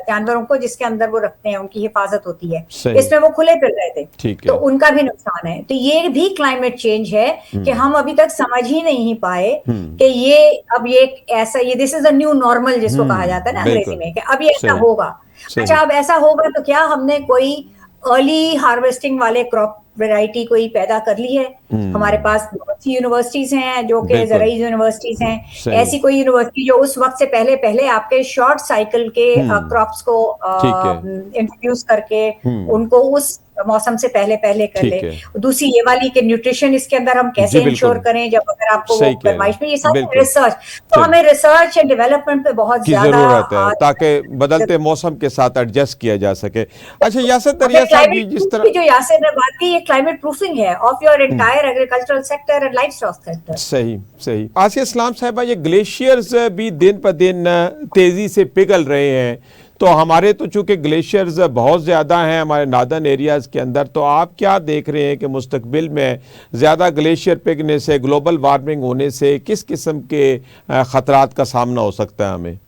जानवरों को, जिसके अंदर वो रखते हैं, उनकी हिफाजत होती है। इसमें वो खुले फिर रहे थे, तो उनका भी नुकसान है। तो ये भी क्लाइमेट चेंज है कि हम अभी तक समझ ही नहीं पाए कि ये अब ये ऐसा, ये this is a new normal जिसको कहा जाता है ना अंग्रेजी में, कि अब ये ऐसा होगा। अच्छा, अब ऐसा होगा तो क्या हमने कोई अर्ली हार्वेस्टिंग वाले क्रॉप वैरायटी कोई पैदा कर ली है? हमारे पास बहुत सी यूनिवर्सिटीज हैं जो कि ज़राई यूनिवर्सिटीज हैं। ऐसी कोई यूनिवर्सिटी जो उस वक्त से पहले आपके शॉर्ट साइकिल के क्रॉप्स को इंट्रोड्यूस करके उनको उस मौसम से पहले पहले कर ठीक ले। है। दूसरी ये वाली कि न्यूट्रिशन इसके अंदर हम जी, कैसे बिल्कुल। इंश्योर करें जब अगर आपको वो सही कह रहे फरमाइश में, ये हैं, सारी बिल्कुल। रिसर्च, तो सही। हमें रिसर्च एंड डेवलपमेंट पे बहुत की ज्यादा ज़रूरत है ताकि बदलते मौसम के साथ एडजस्ट किया जा सके। अच्छा यासर दरिया साहब जी, क्लाइमेट जिस प्रूफ तरह की जो यासिर ने बात की, ये क्लाइमेट प्रूफिंग है of your entire agricultural sector and livestock sector. सही सही। आसिया इस्लाम साहबा, ये ग्लेशियर्स भी दिन पर दिन तेज़ी से पिघल रहे हैं, तो हमारे तो चूंकि ग्लेशियर्स बहुत ज़्यादा हैं हमारे नार्दर्न एरियाज़ के अंदर, तो आप क्या देख रहे हैं कि मुस्तकबिल में ज़्यादा ग्लेशियर पिघलने से, ग्लोबल वार्मिंग होने से किस किस्म के ख़तरात का सामना हो सकता है हमें?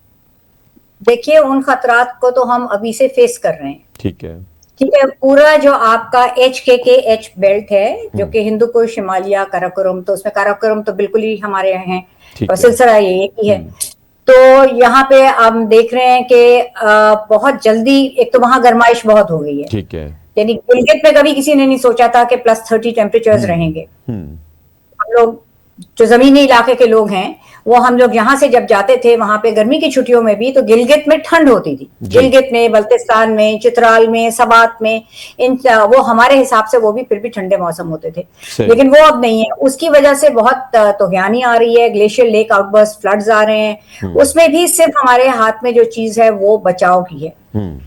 देखिए, उन खतरात को तो हम अभी से फेस कर रहे हैं। ठीक है। ठीक है, पूरा जो आपका HKKH बेल्ट है, जो कि हिंदू कुश, हिमालय, काराकोरम, तो उसमें काराकोरम तो बिल्कुल ही हमारे यहाँ है ठीक और है। सिलसिला ये एक ही है। तो यहाँ पे हम देख रहे हैं कि बहुत जल्दी, एक तो वहां गर्माइश बहुत हो गई है, ठीक है। यानी गिलगित में कभी किसी ने नहीं सोचा था कि +30 टेम्परेचर्स रहेंगे। हम लोग जो जमीनी इलाके के लोग हैं, वो हम लोग यहाँ से जब जाते थे वहां पे गर्मी की छुट्टियों में भी, तो गिलगित में ठंड होती थी, गिलगित में, बल्तिस्तान में, चित्राल में, सवात में, वो हमारे हिसाब से वो भी फिर भी ठंडे मौसम होते थे, लेकिन वो अब नहीं है। उसकी वजह से बहुत तूफ़ानी आ रही है, ग्लेशियर लेक आउटबर्स्ट, फ्लड्स आ रहे हैं। उसमें भी सिर्फ हमारे हाथ में जो चीज है वो बचाव की है।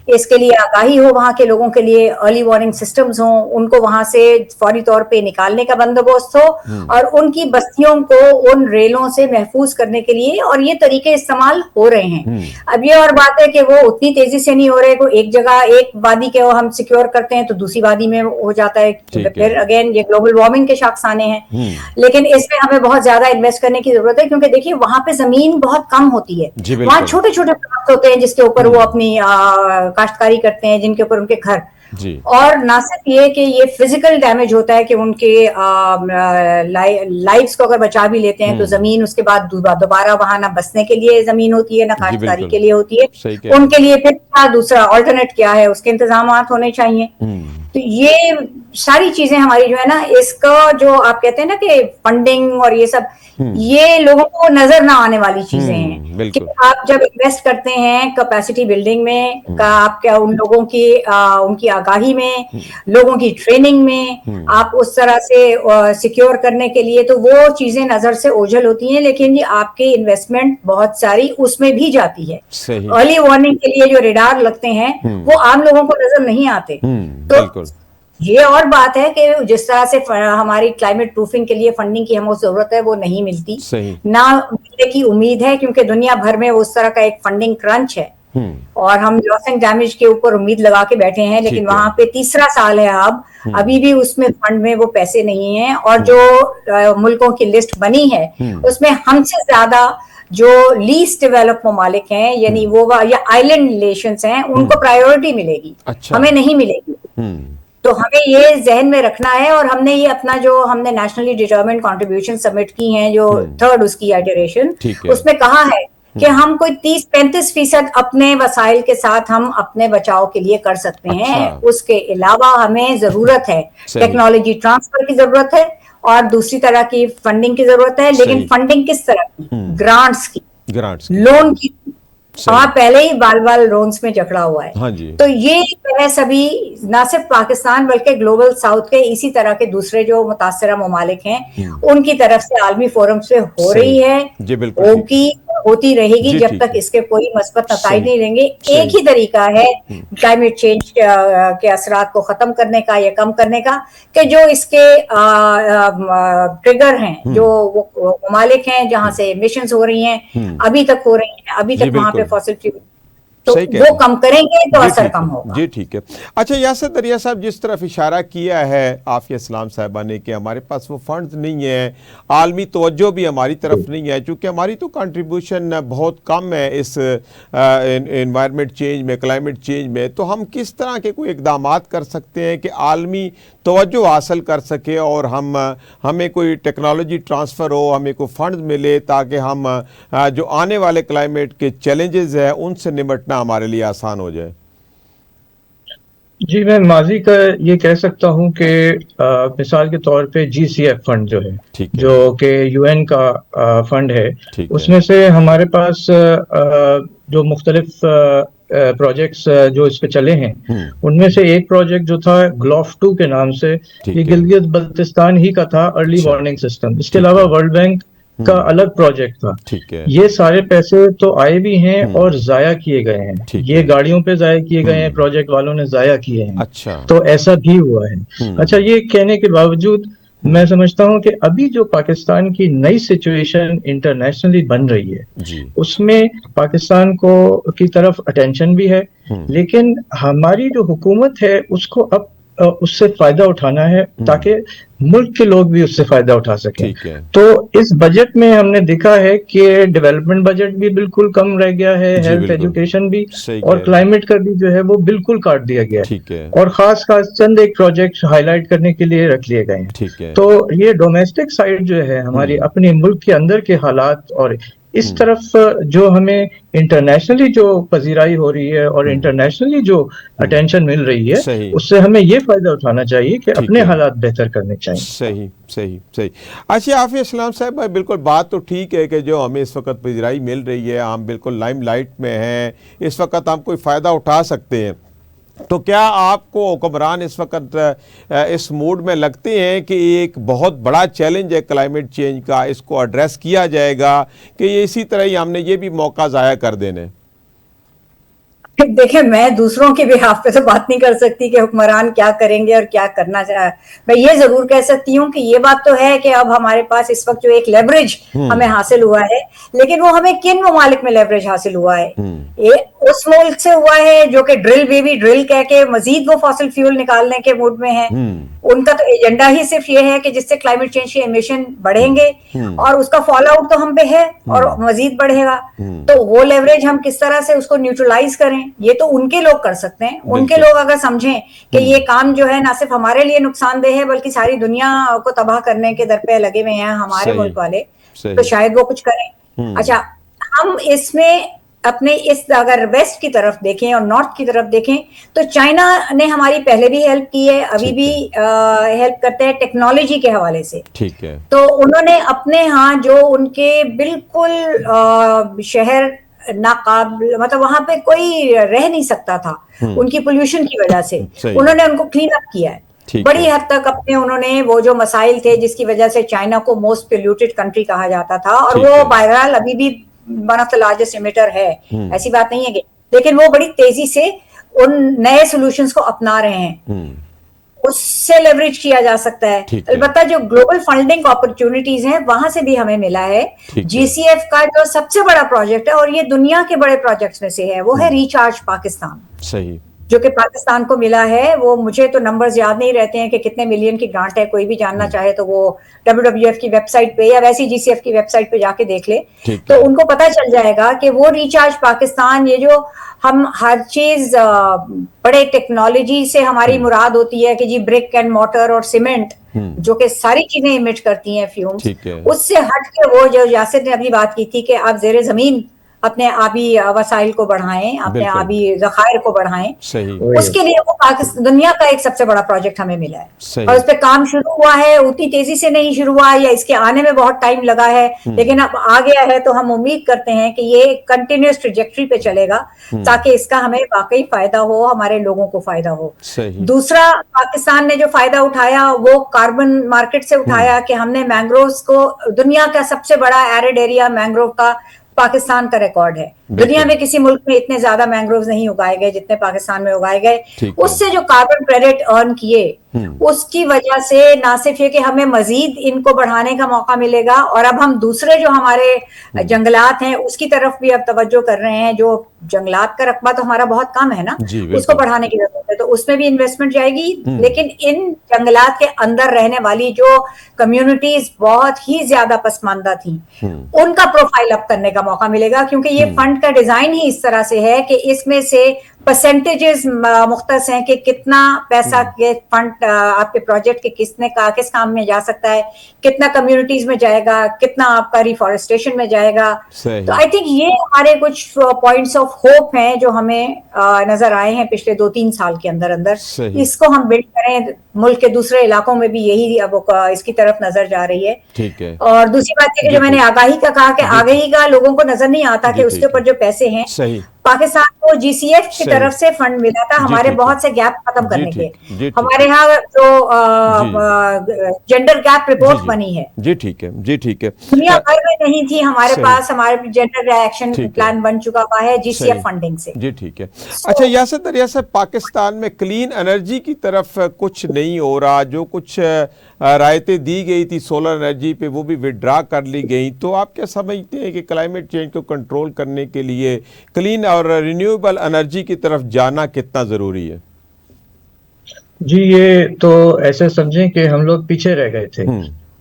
इसके लिए आगाही हो वहां के लोगों के लिए, अर्ली वार्निंग सिस्टम्स हो, उनको वहां से फौरी तौर पे निकालने का बंदोबस्त हो, और उनकी बस्तियों को उन रेलों से महफूज करने के लिए, और ये तरीके इस्तेमाल हो रहे हैं। अब ये और बात है कि वो उतनी तेजी से नहीं हो रहे, को एक जगह एक वादी के हम सिक्योर करते हैं तो दूसरी वादी में हो जाता है, फिर अगेन ये ग्लोबल वार्मिंग के शख्स आने हैं। लेकिन इसमें हमें बहुत ज्यादा इन्वेस्ट करने की जरूरत है, क्योंकि देखिए वहां पे जमीन बहुत कम होती है, वहां छोटे छोटे प्लॉट्स होते हैं जिसके ऊपर वो अपनी काश्तकारी करते हैं, जिनके ऊपर उनके घर, और ना सिर्फ ये कि ये फिजिकल डैमेज होता है कि उनके लाइव्स को अगर बचा भी लेते हैं तो जमीन उसके बाद दोबारा वहां ना बसने के लिए जमीन होती है, ना काश्तकारी के लिए होती है, उनके लिए फिर क्या दूसरा ऑल्टरनेट क्या है, उसके इंतजाम होने चाहिए। तो ये सारी चीजें हमारी जो है ना, इसका जो आप कहते हैं ना कि फंडिंग और ये सब, ये लोगों को नजर ना आने वाली चीजें हैं कि आप जब इन्वेस्ट करते हैं कैपेसिटी बिल्डिंग में का, आप क्या उन लोगों की उनकी आगाही में, लोगों की ट्रेनिंग में, आप उस तरह से सिक्योर करने के लिए, तो वो चीजें नजर से ओझल होती हैं, लेकिन ये आपके इन्वेस्टमेंट बहुत सारी उसमें भी जाती है। अर्ली वार्निंग के लिए जो रेडार लगते हैं वो आम लोगों को नजर नहीं आते। तो ये और बात है कि जिस तरह से हमारी क्लाइमेट प्रूफिंग के लिए फंडिंग की हमें जरूरत है, वो नहीं मिलती, ना मिलने की उम्मीद है, क्योंकि दुनिया भर में उस तरह का एक फंडिंग क्रंच है, और हम लॉस एंड डैमेज के ऊपर उम्मीद लगा के बैठे हैं, लेकिन वहां पे तीसरा साल है अब, अभी भी उसमें फंड में वो पैसे नहीं है, और जो मुल्कों की लिस्ट बनी है उसमें हमसे ज्यादा जो लीस्ट डेवलप ममालिक हैं, यानी वो या आइलैंड नेशंस हैं, उनको प्रायोरिटी मिलेगी। अच्छा। हमें नहीं मिलेगी। तो हमें ये जहन में रखना है, और हमने ये अपना जो हमने नेशनली डिटरमाइंड कंट्रीब्यूशन सबमिट की हैं, जो थर्ड उसकी आइटरेशन, उसमें कहा है कि हम कोई 30-35% अपने वसाइल के साथ हम अपने बचाव के लिए कर सकते हैं। उसके अलावा हमें जरूरत है टेक्नोलॉजी ट्रांसफर की जरूरत है, और दूसरी तरह की फंडिंग की जरूरत है, लेकिन फंडिंग किस तरह की? ग्रांट्स की, लोन की। हाँ, पहले ही बाल लोन्स में जकड़ा हुआ है। हाँ जी। तो ये सभी ना सिर्फ पाकिस्तान बल्कि ग्लोबल साउथ के इसी तरह के दूसरे जो मुतासरा ममालिक हैं, उनकी तरफ से आलमी फोरम से हो रही है, होगी, होती रहेगी जब तक इसके कोई मस्बत नताइज नहीं लेंगे। एक ही तरीका है क्लाइमेट चेंज के असरात को खत्म करने का या कम करने का, कि जो इसके ट्रिगर हैं, जो वो ममालिक हैं जहां से एमिशंस हो रही हैं, अभी तक हो रही हैं, अभी तक वहां पे फॉसिल फ्यूल, तो वो कम करेंगे तो असर कम होगा। जी ठीक है। अच्छा यासर दरिया साहब, जिस तरफ इशारा किया है आफिया इस्लाम साहिबा ने कि हमारे पास वो फंड्स नहीं है, आलमी तवज्जो भी हमारी तरफ नहीं है, चूँकि हमारी तो कंट्रीब्यूशन बहुत कम है इस एनवायरनमेंट चेंज में, क्लाइमेट चेंज में, तो हम किस तरह के कोई इकदामात कर सकते हैं कि आलमी तवज्जो हासिल कर सके, और हमें कोई टेक्नोलॉजी ट्रांसफ़र हो, हमें कोई फंड मिले, ताकि हम जो आने वाले क्लाइमेट के चैलेंजेस हैं उनसे निपटना हमारे लिए आसान हो जाए? जी, मैं माजी का ये कह सकता हूँ कि मिसाल के तौर पे GCF फंड जो है, जो कि UN का फंड है, उसमें से हमारे पास जो मुख्तलिफ प्रोजेक्ट्स जो इस पे चले हैं, उनमें से एक प्रोजेक्ट जो था ग्लोफ 2 के नाम से, ये गिलगित बल्तिस्तान ही का था, अर्ली वार्निंग सिस्टम। इसके अलावा वर्ल्ड बैंक का अलग प्रोजेक्ट था। ठीक है। ये सारे पैसे तो आए भी हैं और जाया किए गए हैं। ये गाड़ियों पे जाया किए गए हैं, प्रोजेक्ट वालों ने जाया किए हैं। अच्छा। तो ऐसा भी हुआ है। अच्छा, ये कहने के बावजूद मैं समझता हूं कि अभी जो पाकिस्तान की नई सिचुएशन इंटरनेशनली बन रही है जी। उसमें पाकिस्तान को की तरफ अटेंशन भी है, लेकिन हमारी जो हुकूमत है उसको अब उससे फायदा उठाना है ताकि मुल्क के लोग भी उससे फायदा उठा सकें। तो इस बजट में हमने देखा है कि डेवलपमेंट बजट भी बिल्कुल कम रह गया है, हेल्थ एजुकेशन भी, और क्लाइमेट का भी जो है वो बिल्कुल काट दिया गया है, और खास चंद एक प्रोजेक्ट हाईलाइट करने के लिए रख लिए गए हैं। तो ये डोमेस्टिक साइड जो है हमारी अपने मुल्क के अंदर के हालात, और इस तरफ जो हमें इंटरनेशनली जो पजीराई हो रही है और इंटरनेशनली जो अटेंशन मिल रही है, उससे हमें ये फायदा उठाना चाहिए कि अपने हालात बेहतर करने चाहिए। सही सही सही। अच्छा आफिया इस्लाम साहब, बिल्कुल बात तो ठीक है कि जो हमें इस वक्त पजीराई मिल रही है, हम बिल्कुल लाइमलाइट में हैं, इस वक्त हम कोई फ़ायदा उठा सकते हैं। तो क्या आपको हुक्मरान इस वक्त इस मूड में लगते हैं कि एक बहुत बड़ा चैलेंज है क्लाइमेट चेंज का, इसको एड्रेस किया जाएगा, कि ये इसी तरह ही हमने ये भी मौका ज़ाया कर देने? देखिए, मैं दूसरों के बिहाफ पे तो बात नहीं कर सकती कि हुक्मरान क्या करेंगे और क्या करना चाहे। मैं ये जरूर कह सकती हूँ कि ये बात तो है कि अब हमारे पास इस वक्त जो एक लेवरेज हमें हासिल हुआ है, लेकिन वो हमें किन ममालिक में लेवरेज हासिल हुआ है? ये उस मुल्क से हुआ है जो कि ड्रिल बेबी ड्रिल कह के मजीद वो फॉसिल फ्यूल निकालने के मूड में है। उनका तो एजेंडा ही सिर्फ ये है कि जिससे क्लाइमेट चेंज के एमिशन बढ़ेंगे, और उसका फॉल आउट तो हम पे है और मजीद बढ़ेगा। तो वो लेवरेज हम किस तरह से उसको न्यूट्रलाइज करें, ये तो उनके लोग कर सकते हैं। उनके लोग अगर समझें कि ये काम जो है ना सिर्फ हमारे लिए नुकसानदेह है बल्कि सारी दुनिया को तबाह करने के दर पे लगे हुए हैं हमारे मुल्क वाले, तो शायद वो कुछ करें। अच्छा, हम इसमें अपने इस अगर वेस्ट की तरफ देखें और नॉर्थ की तरफ देखें तो चाइना ने हमारी पहले भी हेल्प की है, अभी भी हेल्प करते हैं टेक्नोलॉजी के हवाले से। ठीक है। तो उन्होंने अपने यहाँ जो उनके बिल्कुल शहर नाकाबिल, मतलब वहां पे कोई रह नहीं सकता था उनकी पोल्यूशन की वजह से, उन्होंने उनको क्लीन अप किया है बड़ी हद तक। अपने उन्होंने वो जो मसाइल थे जिसकी वजह से चाइना को मोस्ट पोल्यूटेड कंट्री कहा जाता था, और वो बहरहाल अभी भी one of the largest emitter है, ऐसी बात नहीं है कि, लेकिन वो बड़ी तेजी से उन नए सॉल्यूशंस को अपना रहे हैं। उससे लेवरेज किया जा सकता है। अलबत्ता जो ग्लोबल फंडिंग अपॉर्चुनिटीज हैं वहां से भी हमें मिला है। जीसीएफ का जो सबसे बड़ा प्रोजेक्ट है और ये दुनिया के बड़े प्रोजेक्ट्स में से है, वो है रिचार्ज पाकिस्तान। सही। जो कि पाकिस्तान को मिला है, वो मुझे तो नंबर्स याद नहीं रहते हैं कि कितने मिलियन की ग्रांट है। कोई भी जानना चाहे तो वो WWF की वेबसाइट पे या वैसी GCF की वेबसाइट पे जाके देख ले, तो उनको पता चल जाएगा कि वो रिचार्ज पाकिस्तान, ये जो हम हर चीज बड़े टेक्नोलॉजी से हमारी मुराद होती है कि जी ब्रिक एंड मोटर और सीमेंट, जो कि सारी चीजें इमिट करती हैं फ्यूम्स, उससे हट के वो जो यासिर ने अभी बात की थी कि आप जेरे जमीन अपने आबी वसाइल को बढ़ाएं, अपने आबी जखायर को बढ़ाएं, उसके लिए वो पाकिस्तान दुनिया का एक सबसे बड़ा प्रोजेक्ट हमें मिला है। और उस पर काम शुरू हुआ है, उतनी तेजी से नहीं शुरू हुआ या इसके आने में बहुत टाइम लगा है, लेकिन अब आ गया है। तो हम उम्मीद करते हैं कि ये कंटिन्यूस ट्रेजेक्टरी पे चलेगा ताकि इसका हमें वाकई फायदा हो, हमारे लोगों को फायदा हो। दूसरा, पाकिस्तान ने जो फायदा उठाया वो कार्बन मार्केट से उठाया कि हमने मैंग्रोव्स को, दुनिया का सबसे बड़ा एरिड एरिया मैंग्रोव का पाकिस्तान का रिकॉर्ड है। दुनिया में किसी मुल्क में इतने ज्यादा मैंग्रोव्स नहीं उगाए गए जितने पाकिस्तान में उगाए गए। उससे जो कार्बन क्रेडिट अर्न किए, उसकी वजह से ना सिर्फ ये कि हमें मजीद इनको बढ़ाने का मौका मिलेगा, और अब हम दूसरे जो हमारे जंगलात हैं उसकी तरफ भी अब तवज्जो कर रहे हैं। जो जंगलात का रकबा तो हमारा बहुत कम है ना, उसको बढ़ाने की जरूरत है, तो उसमें भी इन्वेस्टमेंट जाएगी। लेकिन इन जंगलात के अंदर रहने वाली जो कम्युनिटीज बहुत ही ज्यादा पसमानदा थी, उनका प्रोफाइल अप करने का मौका मिलेगा, क्योंकि ये फंड का डिजाइन ही इस तरह से है कि इसमें से परसेंटेजेस मुख्तस हैं कि कितना पैसा के फंड आपके प्रोजेक्ट के किस काम में जा सकता है, कितना कम्युनिटीज में जाएगा, कितना आपका रिफॉरेस्टेशन में जाएगा। तो आई थिंक ये हमारे कुछ पॉइंट्स ऑफ होप हैं जो हमें नजर आए हैं पिछले 2-3 साल के अंदर अंदर। इसको हम बिल्ड करें, मुल्क के दूसरे इलाकों में भी यही अब इसकी तरफ नजर जा रही है। ठीक है। और दूसरी बात है कि जो मैंने आगाही का कहा कि आगाही का लोगों को नजर नहीं आता कि उसके ऊपर जो पैसे हैं पाकिस्तान को जीसीएफ की सही। तरफ से फंड मिला था जी, हमारे ठीक बहुत है। से गैप खत्म जी, करने ठीक। जी, के। ठीक। हमारे यहाँ जो जेंडर गैप जी, रिपोर्ट जी। बनी है, जी, ठीक है। जी, ठीक है। दुनिया भर में नहीं थी हमारे सही। पास। हमारे जेंडर एक्शन ठीक है। प्लान बन चुका हुआ है जीसीएफ सही। फंडिंग से। जी, ठीक है। अच्छा So, यासर दरिया साहब, पाकिस्तान में क्लीन एनर्जी की तरफ कुछ नहीं हो रहा, जो कुछ रायतें दी गई थी सोलर एनर्जी पे वो भी विड्रा कर ली गई, तो आप क्या समझते हैं कि क्लाइमेट चेंज को कंट्रोल करने के लिए क्लीन और रिन्यूएबल एनर्जी की तरफ जाना कितना ज़रूरी है? जी, ये तो ऐसे समझें कि हम लोग पीछे रह गए थे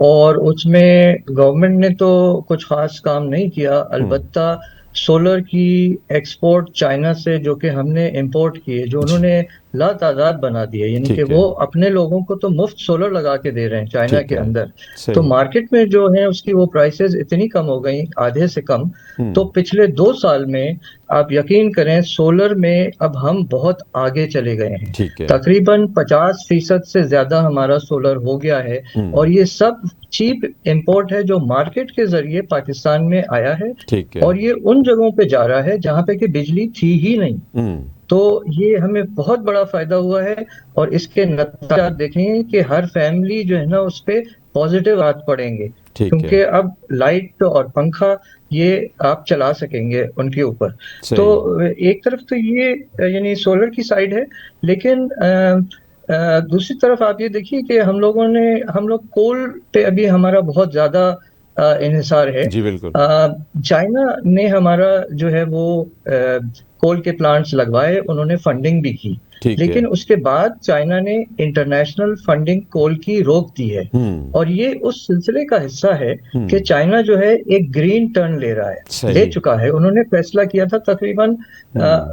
और उसमें गवर्नमेंट ने तो कुछ खास काम नहीं किया। अलबत्ता सोलर की एक्सपोर्ट चाइना से जो कि हमने इंपोर्ट किए, जो उन्होंने लातादाद बना दिए, यानी कि ठीक है। वो अपने लोगों को तो मुफ्त सोलर लगा के दे रहे हैं चाइना ठीक के है। अंदर। सही। तो मार्केट में जो है उसकी वो प्राइसेस इतनी कम हो गई, आधे से कम। तो पिछले 2 साल में आप यकीन करें सोलर में अब हम बहुत आगे चले गए हैं। ठीक है। तकरीबन 50% से ज्यादा हमारा सोलर हो गया है और ये सब चीप इंपोर्ट है जो मार्केट के जरिए पाकिस्तान में आया है ठीक है। और ये उन जगहों पे जा रहा है जहां पे कि बिजली थी ही नहीं। तो ये हमें बहुत बड़ा फायदा हुआ है और इसके नतीजे आप देखेंगे कि हर फैमिली जो है ना उस पे पॉजिटिव हाथ पड़ेंगे, ठीक क्योंकि है। अब लाइट और पंखा ये आप चला सकेंगे उनके ऊपर। सही। तो एक तरफ तो ये यानी सोलर की साइड है, लेकिन दूसरी तरफ आप ये देखिए कि हम लोग कोल पे अभी हमारा बहुत ज्यादा इन्हिसार है। जी, बिल्कुल। चाइना ने हमारा जो है वो कोल के प्लांट्स लगवाए, उन्होंने फंडिंग भी की, ठीक है। लेकिन उसके बाद चाइना ने इंटरनेशनल फंडिंग कोल की रोक दी है। और ये उस सिलसिले का हिस्सा है कि चाइना जो है एक ग्रीन टर्न ले रहा है, ले सही। चुका है। उन्होंने फैसला किया था तकरीबन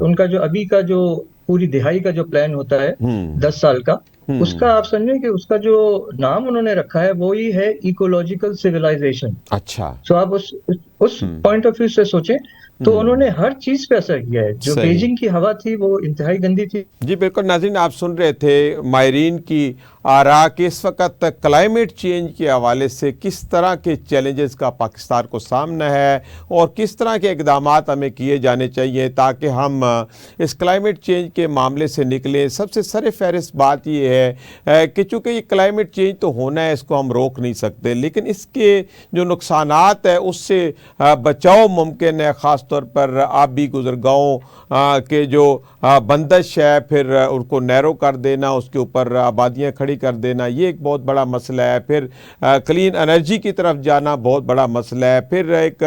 उनका जो अभी का जो पूरी दिहाई का जो प्लान होता है 10 साल का, उसका आप समझें कि उसका जो नाम उन्होंने रखा है वो ही है इकोलॉजिकल सिविलाइजेशन। अच्छा। तो आप उस पॉइंट ऑफ व्यू से सोचें तो उन्होंने हर चीज पे असर किया है। जो सही। बीजिंग की हवा थी वो इंतहाई गंदी थी। जी बिल्कुल। नाज़रीन, आप सुन रहे थे माहिरीन की आरा कि इस वक्त क्लाइमेट चेंज के हवाले से किस तरह के चैलेंजेस का पाकिस्तान को सामना है और किस तरह के इकदाम हमें किए जाने चाहिए ताकि हम इस क्लाइमेट चेंज के मामले से निकलें। सबसे सर फहरिस्त बात ये है कि चूँकि ये क्लाइमेट चेंज तो होना है, इसको हम रोक नहीं सकते, लेकिन इसके जो नुकसानात है उससे बचाव मुमकिन है। ख़ास तौर पर आबी गुज़रगाहों के जो बंदिश है, फिर उनको नैरो कर देना, उसके ऊपर आबादियाँ खड़ी कर देना, ये एक बहुत बड़ा मसला है। फिर क्लीन एनर्जी की तरफ जाना बहुत बड़ा मसला है। फिर एक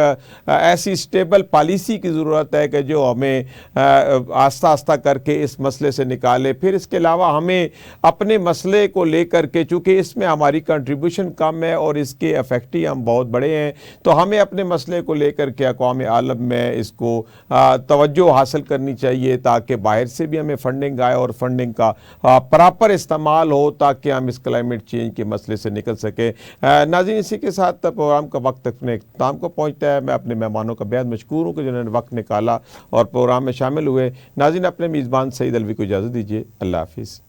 ऐसी स्टेबल पॉलिसी की ज़रूरत है कि जो हमें आस्ता आस्ता करके इस मसले से निकाले। फिर इसके अलावा हमें अपने मसले को लेकर के, चूँकि इसमें हमारी कंट्रीब्यूशन कम है और इसके अफेक्टी हम बहुत बड़े हैं, तो हमें अपने मसले को लेकर के अक़वाम आलम में इसको तवज्जो हासिल करनी चाहिए ताकि बाहर से भी हमें फंडिंग आए और फंडिंग का प्रॉपर इस्तेमाल हो ताकि हम इस क्लाइमेट चेंज के मसले से निकल सके। नाज़रीन, इसी के साथ प्रोग्राम का वक्त अपने इख्तिताम को पहुँचता है। मैं अपने मेहमानों का बेहद मशकूर हूँ कि जिन्होंने वक्त निकाला और प्रोग्राम में शामिल हुए। नाज़रीन, अपने मेज़बान सईद अलवी को इजाज़त दीजिए। अल्लाह हाफ़िज़।